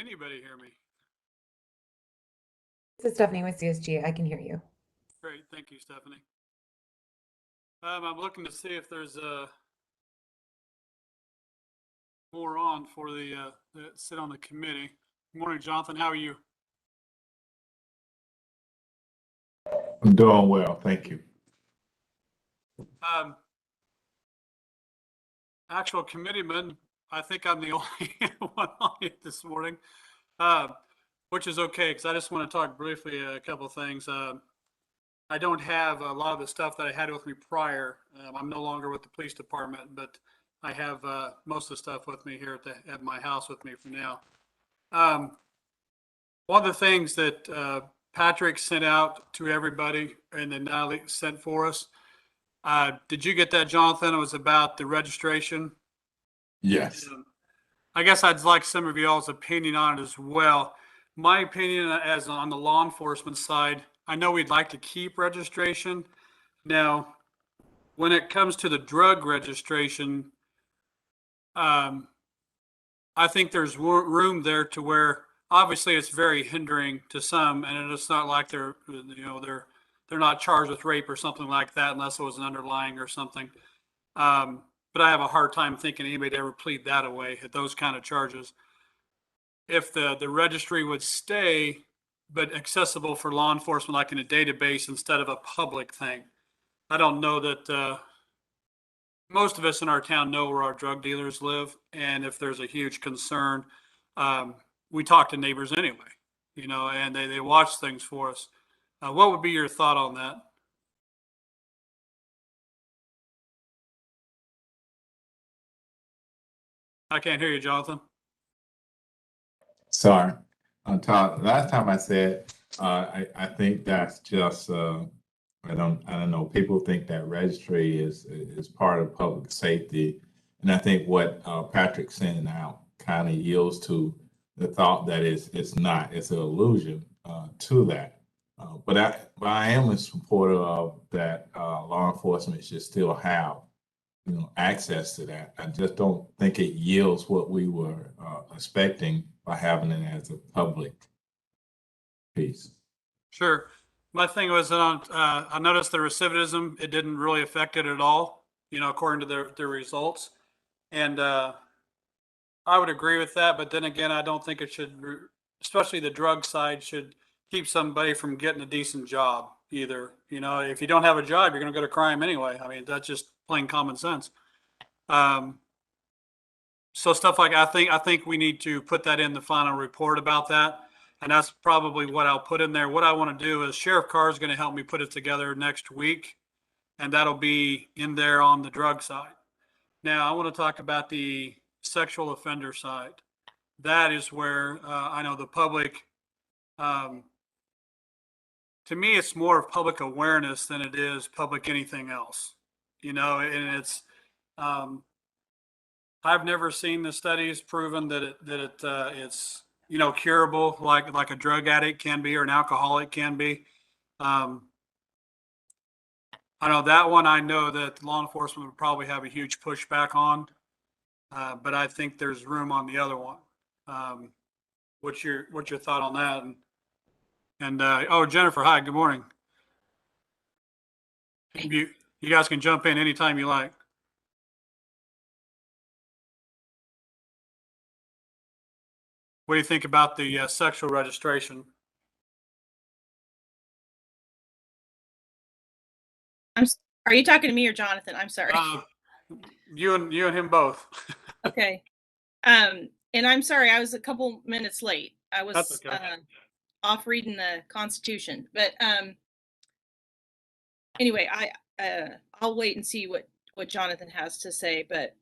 anybody hear me? This is Stephanie with CSG. I can hear you. Great, thank you, Stephanie. I'm looking to see if there's more on for the that sit on the committee. Good morning, Jonathan. How are you? I'm doing well, thank you. Actual committeeman, I think I'm the only one on it this morning, which is okay because I just want to talk briefly a couple of things. I don't have a lot of the stuff that I had with me prior. I'm no longer with the police department, but I have most of the stuff with me here at my house with me for now. One of the things that Patrick sent out to everybody and then Natalie sent for us. Did you get that, Jonathan? It was about the registration. Yes. I guess I'd like some of y'all's opinion on it as well. My opinion as on the law enforcement side, I know we'd like to keep registration. Now, when it comes to the drug registration, I think there's room there to where obviously it's very hindering to some, and it's not like they're not charged with rape or something like that unless it was an underlying or something. But I have a hard time thinking anybody ever plead that away at those kind of charges. If the registry would stay, but accessible for law enforcement, like in a database instead of a public thing. I don't know that most of us in our town know where our drug dealers live, and if there's a huge concern, we talk to neighbors anyway, and they watch things for us. What would be your thought on that? I can't hear you, Jonathan. Sorry. Last time I said, I think that's just, I don't know. People think that registry is part of public safety. And I think what Patrick's sending out kind of yields to the thought that it's not, it's an illusion to that. But I am a supporter of that law enforcement should still have access to that. I just don't think it yields what we were expecting by having it as a public piece. Sure. My thing was I noticed the recidivism, it didn't really affect it at all, according to their results. And I would agree with that. But then again, I don't think it should, especially the drug side, should keep somebody from getting a decent job either. If you don't have a job, you're going to go to crime anyway. I mean, that's just plain common sense. So stuff like I think we need to put that in the final report about that. And that's probably what I'll put in there. What I want to do is Sheriff Carr is going to help me put it together next week. And that'll be in there on the drug side. Now I want to talk about the sexual offender side. That is where I know the public, to me, it's more of public awareness than it is public anything else, and it's, I've never seen the studies proven that it's, curable like a drug addict can be or an alcoholic can be. I know that one, I know that law enforcement would probably have a huge pushback on, but I think there's room on the other one. What's your thought on that? And oh, Jennifer, hi, good morning. You guys can jump in anytime you like. What do you think about the sexual registration? Are you talking to me or Jonathan? I'm sorry. You and him both. Okay. And I'm sorry, I was a couple minutes late. I was Okay. Off reading the Constitution, but anyway, I'll wait and see what Jonathan has to say. But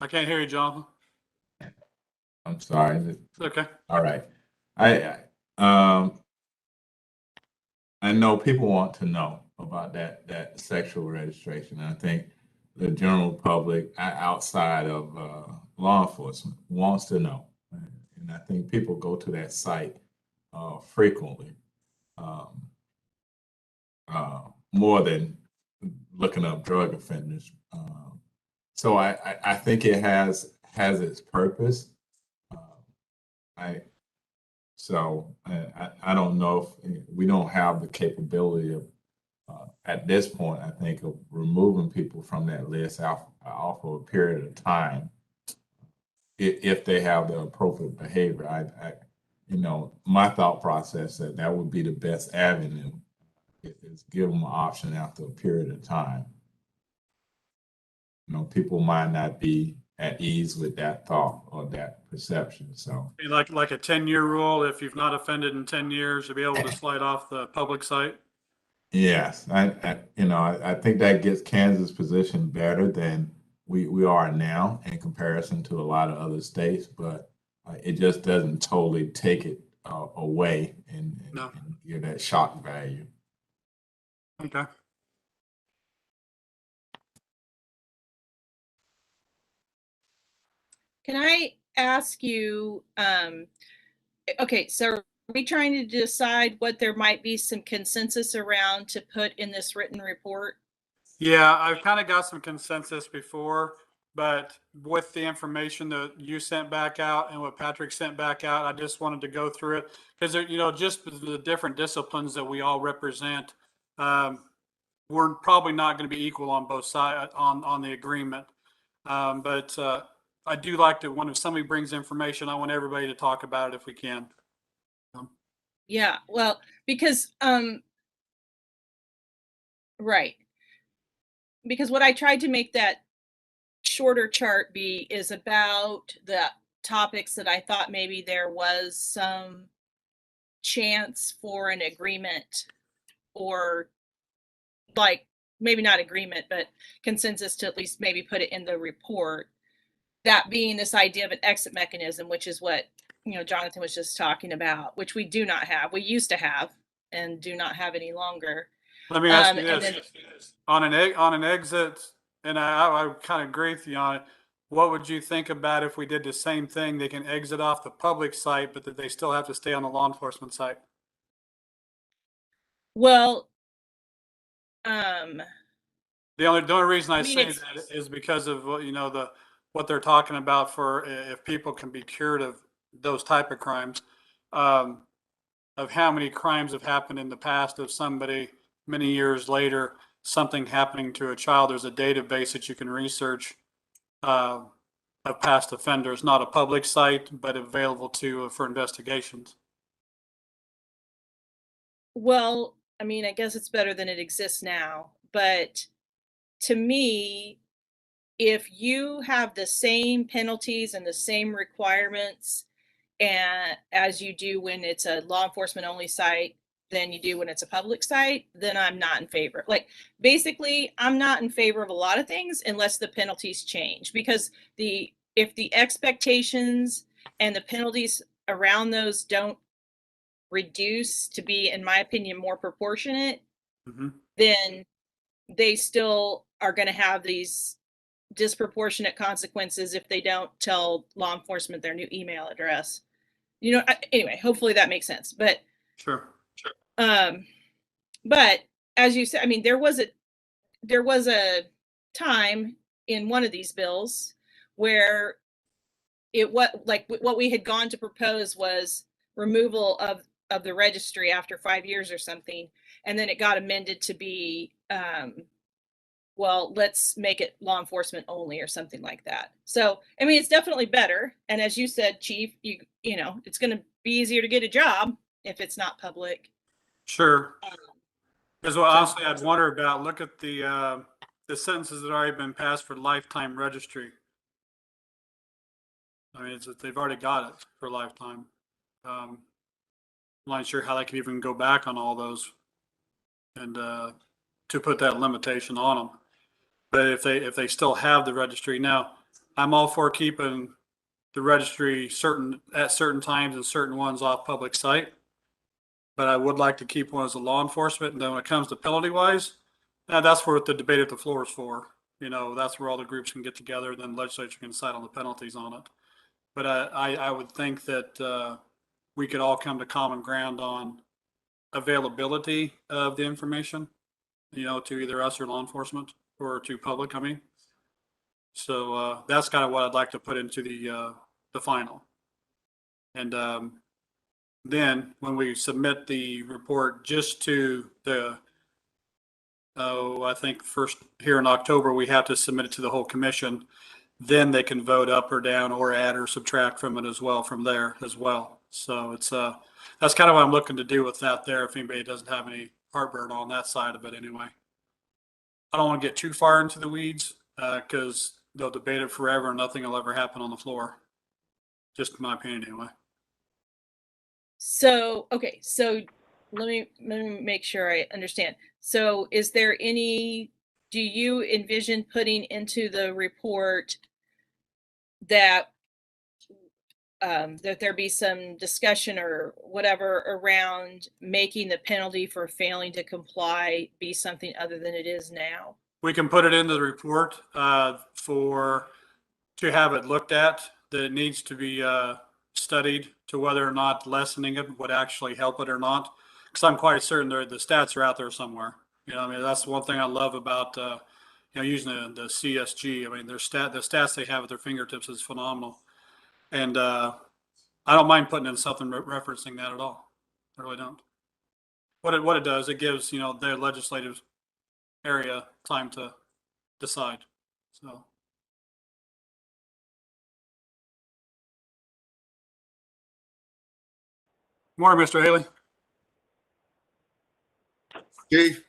I can't hear you, Jonathan. I'm sorry. It's okay. All right. I know people want to know about that sexual registration. And I think the general public outside of law enforcement wants to know. And I think people go to that site frequently, more than looking up drug offenders. So I think it has its purpose. I don't know if we don't have the capability of at this point, I think, of removing people from that list off of a period of time if they have the appropriate behavior. My thought process that would be the best avenue is give them an option after a period of time. People might not be at ease with that thought or that perception. So, Like a 10-year rule, if you've not offended in 10 years, to be able to slide off the public site. yes, I think that gets Kansas' position better than we are now in comparison to a lot of other states, but it just doesn't totally take it away and give that shock value. Okay. Can I ask you, okay, so are we trying to decide what there might be some consensus around to put in this written report? Yeah, I've kind of got some consensus before, but with the information that you sent back out and what Patrick sent back out, I just wanted to go through it because just the different disciplines that we all represent, we're probably not going to be equal on both sides on the agreement. But I do like to, when somebody brings information, I want everybody to talk about it if we can. Yeah, well, because, right. Because what I tried to make that shorter chart be is about the topics that I thought maybe there was some chance for an agreement, or like maybe not agreement, but consensus to at least maybe put it in the report. That being this idea of an exit mechanism, which is what Jonathan was just talking about, which we do not have. We used to have and do not have any longer. Let me ask you And this: then, on an exit, and I kind of agree with you on it. What would you think about if we did the same thing? They can exit off the public site, but that they still have to stay on the law enforcement site. well, The only reason I mean, say it's- that is because of what they're talking about for if people can be cured of those type of crimes, of how many crimes have happened in the past of somebody many years later, something happening to a child. There's a database that you can research of past offenders, not a public site, but available for investigations. well, I mean, I guess it's better than it exists now. But to me, if you have the same penalties and the same requirements and as you do when it's a law enforcement only site than you do when it's a public site, then I'm not in favor. Like, basically, I'm not in favor of a lot of things unless the penalties change, because if the expectations and the penalties around those don't reduce to be, in my opinion, more proportionate, then they still are going to have these disproportionate consequences if they don't tell law enforcement their new email address. Anyway, hopefully that makes sense. But Sure. but as you said, I mean, there was a time in one of these bills where what we had gone to propose was removal of the registry after 5 years or something, and then it got amended to be well, let's make it law enforcement only or something like that. So, I mean, it's definitely better. And as you said, Chief, it's going to be easier to get a job if it's not public. Sure. Because honestly, I'd wonder about, look at the sentences that already been passed for lifetime registry. I mean, they've already got it for lifetime. I'm not sure how they can even go back on all those and to put that limitation on them. But if they still have the registry now, I'm all for keeping the registry at certain times and certain ones off public site. But I would like to keep one as a law enforcement. And then when it comes to penalty wise, that's what the debate at the floor is for. That's where all the groups can get together. Then the legislature can decide on the penalties on it. But I would think that we could all come to common ground on availability of the information. to either us or law enforcement or to public, I mean. So that's kind of what I'd like to put into the final. And then when we submit the report just to the, I think first here in October, we have to submit it to the whole commission. Then they can vote up or down or add or subtract from it as well from there as well. So it's that's kind of what I'm looking to do with that there. If anybody doesn't have any heartburn on that side of it anyway. I don't want to get too far into the weeds because they'll debate it forever and nothing will ever happen on the floor. Just my opinion anyway. So, okay, so let me make sure I understand. So is there any, do you envision putting into the report that that there be some discussion or whatever around making the penalty for failing to comply be something other than it is now? We can put it into the report to have it looked at, that it needs to be studied to whether or not lessening it would actually help it or not. Because I'm quite certain the stats are out there somewhere. I mean, that's one thing I love about using the CSG. I mean, the stats they have at their fingertips is phenomenal. And I don't mind putting in something referencing that at all. I really don't. What it does, it gives their legislative area time to decide. So. Morning, Mr. Haley. Chief.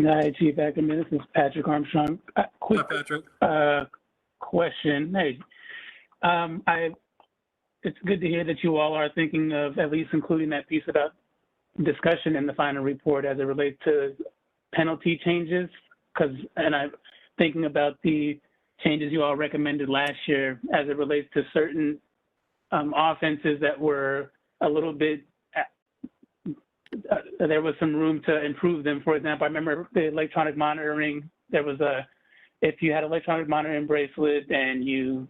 Hi, Chief Ackerman. This is Patrick Armstrong. Quick Hi, Patrick. question. Hey, it's good to hear that you all are thinking of at least including that piece about discussion in the final report as it relates to penalty changes. And I'm thinking about the changes you all recommended last year as it relates to certain offenses that were a little bit, there was some room to improve them. For example, I remember the electronic monitoring. There was if you had electronic monitoring bracelet and you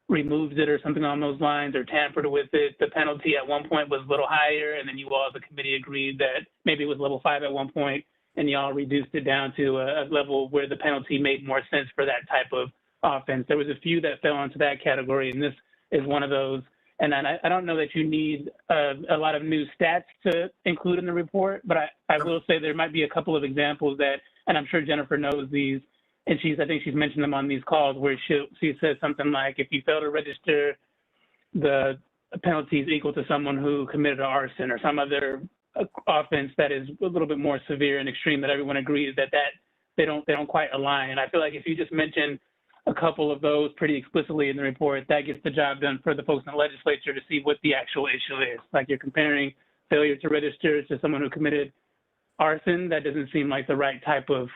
removed it or something on those lines or tampered with it, the penalty at one point was a little higher, and then you all as a committee agreed that maybe it was level 5 at one point, and y'all reduced it down to a level where the penalty made more sense for that type of offense. There was a few that fell into that category, and this is one of those. And I don't know that you need a lot of new stats to include in the report, but I will say there might be a couple of examples that, and I'm sure Jennifer knows these, and I think she's mentioned them on these calls, where she says something like, if you fail to register, the penalty is equal to someone who committed arson or some other offense that is a little bit more severe and extreme, that everyone agrees that they don't quite align. And I feel like if you just mention a couple of those pretty explicitly in the report, that gets the job done for the folks in the legislature to see what the actual issue is. Like, you're comparing failure to register to someone who committed arson. That doesn't seem like the right type of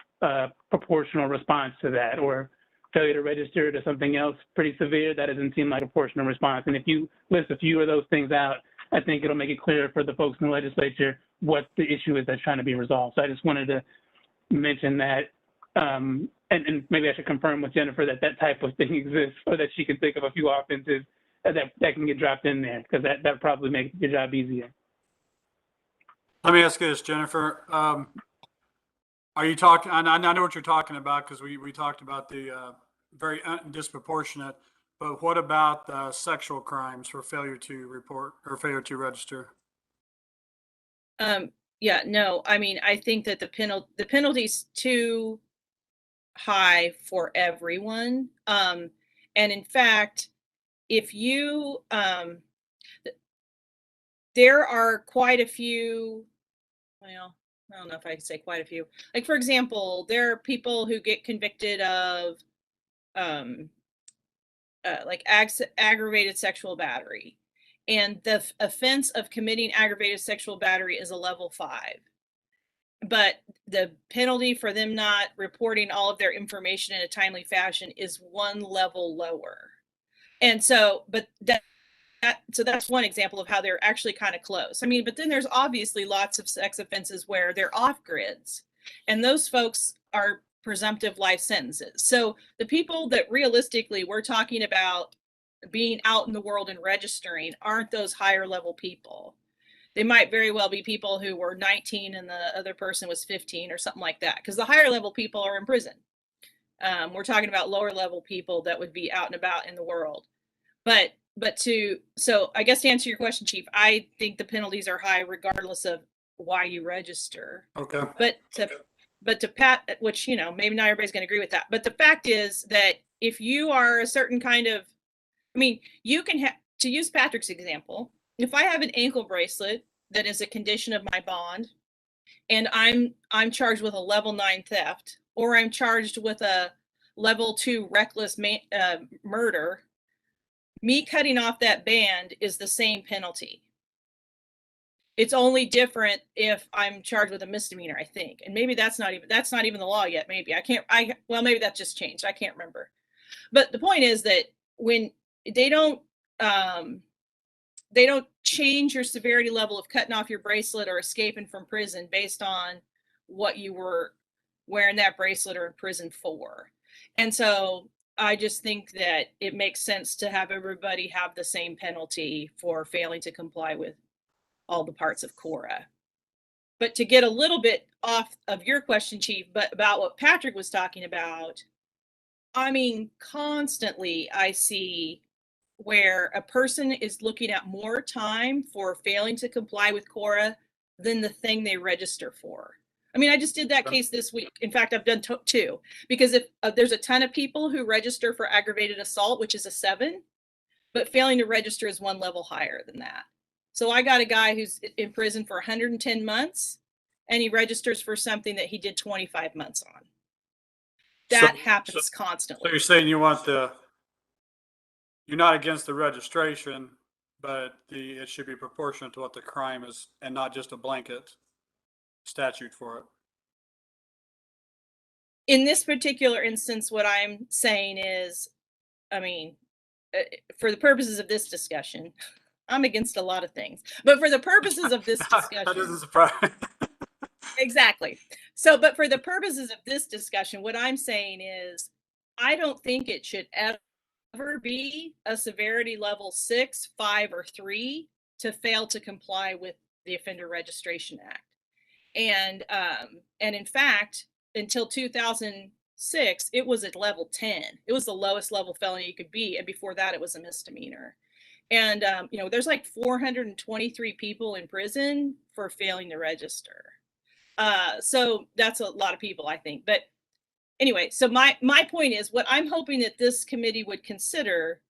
proportional response to that. Or failure to register to something else pretty severe, that doesn't seem like a proportional response. And if you list a few of those things out, I think it'll make it clear for the folks in the legislature what the issue is that's trying to be resolved. So I just wanted to mention that, and maybe I should confirm with Jennifer that type of thing exists, or that she can think of a few offenses that can get dropped in there, because that probably makes your job easier. Let me ask you this, Jennifer. Are you talking, I know what you're talking about, because we talked about the very disproportionate, but what about sexual crimes for failure to report or failure to register? Yeah, no, I mean, I think that the penalty's too high for everyone. And in fact, if you, there are quite a few, well, I don't know if I can say quite a few. Like, for example, there are people who get convicted of like aggravated sexual battery. And the offense of committing aggravated sexual battery is a level 5. But the penalty for them not reporting all of their information in a timely fashion is 1 level lower. And so, but so that's one example of how they're actually kind of close. I mean, but then there's obviously lots of sex offenses where they're off grids, and those folks are presumptive life sentences. So the people that realistically we're talking about being out in the world and registering aren't those higher level people. They might very well be people who were 19 and the other person was 15 or something like that, because the higher level people are in prison. We're talking about lower level people that would be out and about in the world. So I guess to answer your question, Chief, I think the penalties are high regardless of why you register. Okay. But to Pat, which, you know, maybe not everybody's going to agree with that, but the fact is that if you are a certain kind of, I mean, you can have, to use Patrick's example, if I have an ankle bracelet that is a condition of my bond, and I'm charged with a level 9 theft, or I'm charged with a level 2 reckless murder, me cutting off that band is the same penalty. It's only different if I'm charged with a misdemeanor, I think. And maybe that's not even the law yet. Maybe well, maybe that just changed. I can't remember. But the point is that when they don't change your severity level of cutting off your bracelet or escaping from prison based on what you were wearing that bracelet or in prison for. And so I just think that it makes sense to have everybody have the same penalty for failing to comply with all the parts of KORA. But to get a little bit off of your question, Chief, but about what Patrick was talking about, I mean, constantly I see where a person is looking at more time for failing to comply with KORA than the thing they register for. I mean, I just did that case this week. In fact, I've done two, because if there's a ton of people who register for aggravated assault, which is a 7, but failing to register is 1 level higher than that. So I got a guy who's in prison for 110 months, and he registers for something that he did 25 months on. That happens constantly. So you're saying you're not against the registration, but it should be proportionate to what the crime is and not just a blanket statute for it. In this particular instance, what I'm saying is, I mean, for the purposes of this discussion, I'm against a lot of things, but for the purposes of this discussion, that doesn't surprise. Exactly. So, but for the purposes of this discussion, what I'm saying is, I don't think it should ever be a severity level 6, 5, or 3 to fail to comply with the Offender Registration Act. And in fact, until 2006, it was at level 10. It was the lowest level felony you could be, and before that, it was a misdemeanor. And you know, there's like 423 people in prison for failing to register. So that's a lot of people, I think. But anyway, so my point is, what I'm hoping that this committee would consider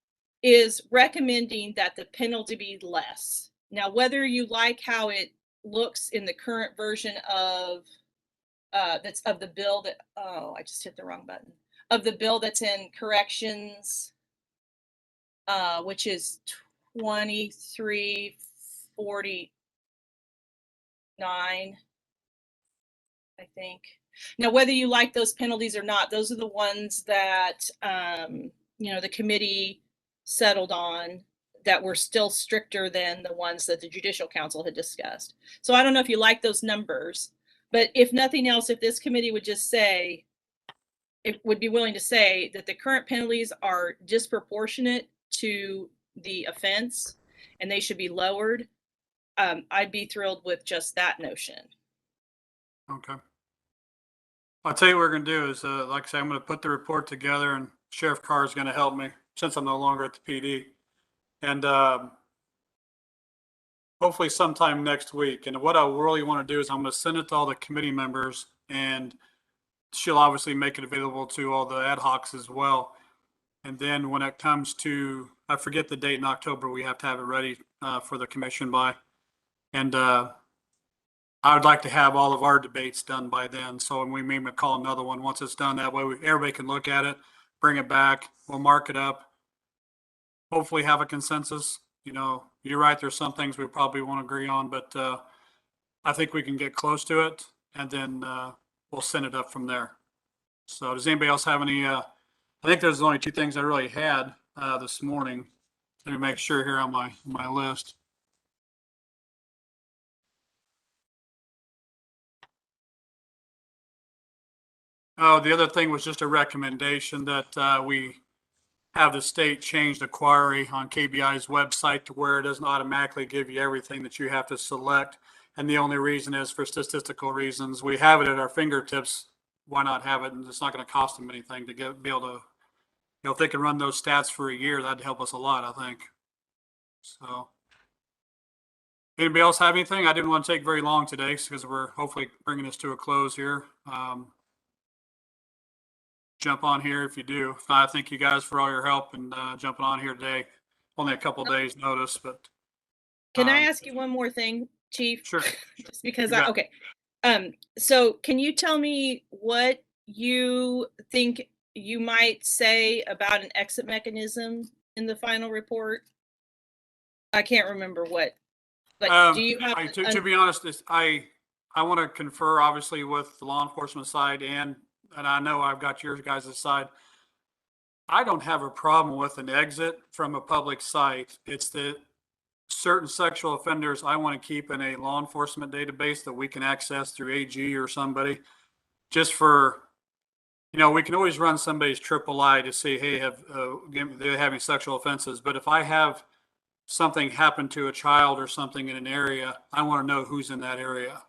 is recommending that the penalty be less. Now, whether you like how it looks in the current version of that's of the bill that, oh, I just hit the wrong button, of the bill that's in corrections, which is 2349, I think. Now, whether you like those penalties or not, those are the ones that, you know, the committee settled on, that were still stricter than the ones that the Judicial Council had discussed. So I don't know if you like those numbers, but if nothing else, if this committee would just say, it would be willing to say that the current penalties are disproportionate to the offense and they should be lowered, I'd be thrilled with just that notion. Okay. I'll tell you what we're going to do is, like I say, I'm going to put the report together, and Sheriff Carr is going to help me since I'm no longer at the PD. And hopefully sometime next week. And what I really want to do is I'm going to send it to all the committee members, and she'll obviously make it available to all the ad hocs as well. And then when it comes to, I forget the date in October, we have to have it ready for the commission by. And I would like to have all of our debates done by then. So we may call another one once it's done. That way everybody can look at it, bring it back. We'll mark it up. Hopefully have a consensus. You know, you're right. There's some things we probably won't agree on, but I think we can get close to it, and then we'll send it up from there. So does anybody else have any, I think there's only 2 things I really had this morning. Let me make sure here on my list. Oh, the other thing was just a recommendation that we have the state change the query on KBI's website to where it doesn't automatically give you everything that you have to select. And the only reason is for statistical reasons. We have it at our fingertips. Why not have it? And it's not going to cost them anything to be able to, if they can run those stats for a year, that'd help us a lot, I think. So, anybody else have anything? I didn't want to take very long today because we're hopefully bringing this to a close here. Jump on here if you do. I thank you guys for all your help and jumping on here today. Only a couple days notice, but. Can I ask you one more thing, Chief? Sure. Just because You okay. So can you tell me what you think you might say about an exit mechanism in the final report? I can't remember what. Like, do you have? to be honest, I want to confer obviously with the law enforcement side and I know I've got your guys' side. I don't have a problem with an exit from a public site. It's that certain sexual offenders I want to keep in a law enforcement database that we can access through AG or somebody just for, we can always run somebody's III to see, hey, they're having sexual offenses. But if I have something happen to a child or something in an area, I want to know who's in that area.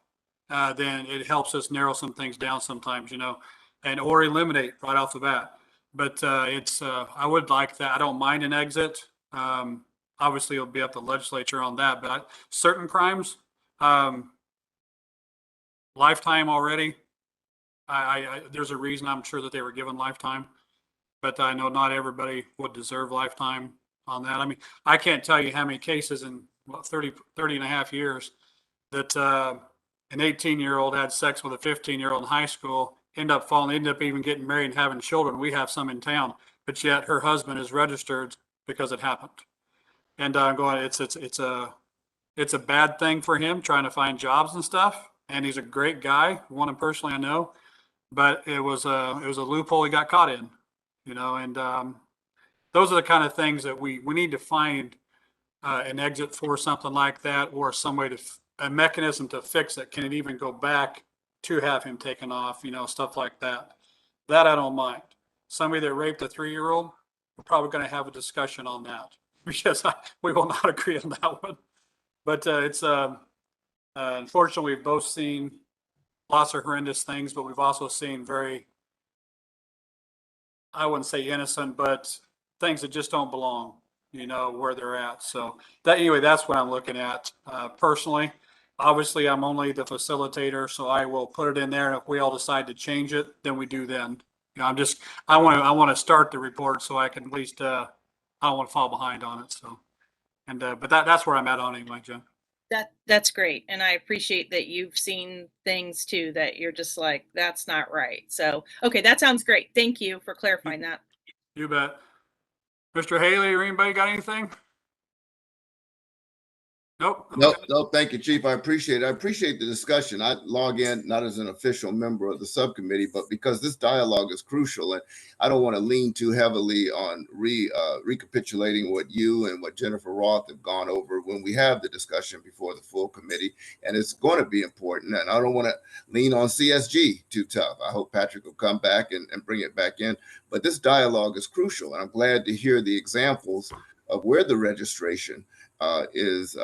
Then it helps us narrow some things down sometimes, and or eliminate right off the bat. But I would like that. I don't mind an exit. Obviously, it'll be up to the legislature on that. But certain crimes, lifetime already. There's a reason I'm sure that they were given lifetime. But I know not everybody would deserve lifetime on that. I mean, I can't tell you how many cases in 30 and a half years that an 18-year-old had sex with a 15-year-old in high school, end up even getting married and having children. We have some in town, but yet her husband is registered because it happened. And I'm going, it's a bad thing for him trying to find jobs and stuff. And he's a great guy, one him personally I know, but it was a loophole he got caught in, and those are the kind of things that we need to find an exit for something like that, or some way a mechanism to fix it. Can it even go back to have him taken off, stuff like that. That I don't mind. Somebody that raped a 3-year-old, we're probably going to have a discussion on that because we will not agree on that one. But it's unfortunately, we've both seen lots of horrendous things, but we've also seen very, I wouldn't say innocent, but things that just don't belong, where they're at. So that's what I'm looking at personally. Obviously, I'm only the facilitator, so I will put it in there. And if we all decide to change it, then we do then. I want to start the report so I can at least, I don't want to fall behind on it. So, but that's where I'm at on it anyway, Jen. That's great. And I appreciate that you've seen things too, that you're just like, that's not right. So, okay, that sounds great. Thank you for clarifying that. You bet. Mr. Haley or anybody got anything? Nope. Nope. Thank you, Chief. I appreciate it. I appreciate the discussion. I log in not as an official member of the subcommittee, but because this dialogue is crucial, and I don't want to lean too heavily on recapitulating what you and what Jennifer Roth have gone over when we have the discussion before the full committee, and it's going to be important. And I don't want to lean on CSG too tough. I hope Patrick will come back and bring it back in. But this dialogue is crucial, and I'm glad to hear the examples of where the registration is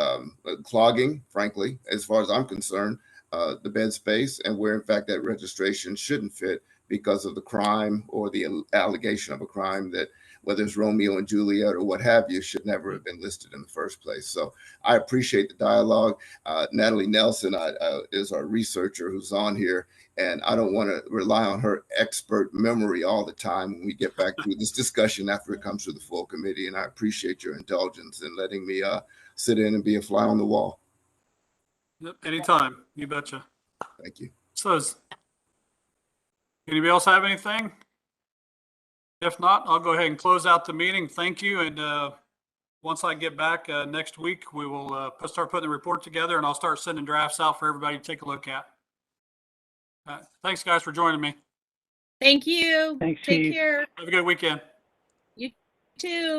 clogging, frankly, as far as I'm concerned, the bed space, and where in fact that registration shouldn't fit because of the crime or the allegation of a crime that, whether it's Romeo and Juliet or what have you, should never have been listed in the first place. So I appreciate the dialogue. Natalie Nelson is our researcher who's on here, and I don't want to rely on her expert memory all the time when we get back to this discussion after it comes to the full committee. And I appreciate your indulgence in letting me sit in and be a fly on the wall. Yep, anytime. You betcha. Thank you. So does anybody else have anything? If not, I'll go ahead and close out the meeting. Thank you. And once I get back next week, we will start putting the report together, and I'll start sending drafts out for everybody to take a look at. Thanks, guys, for joining me. Thank you. Thanks, Take Chief. care. Have a good weekend. You too.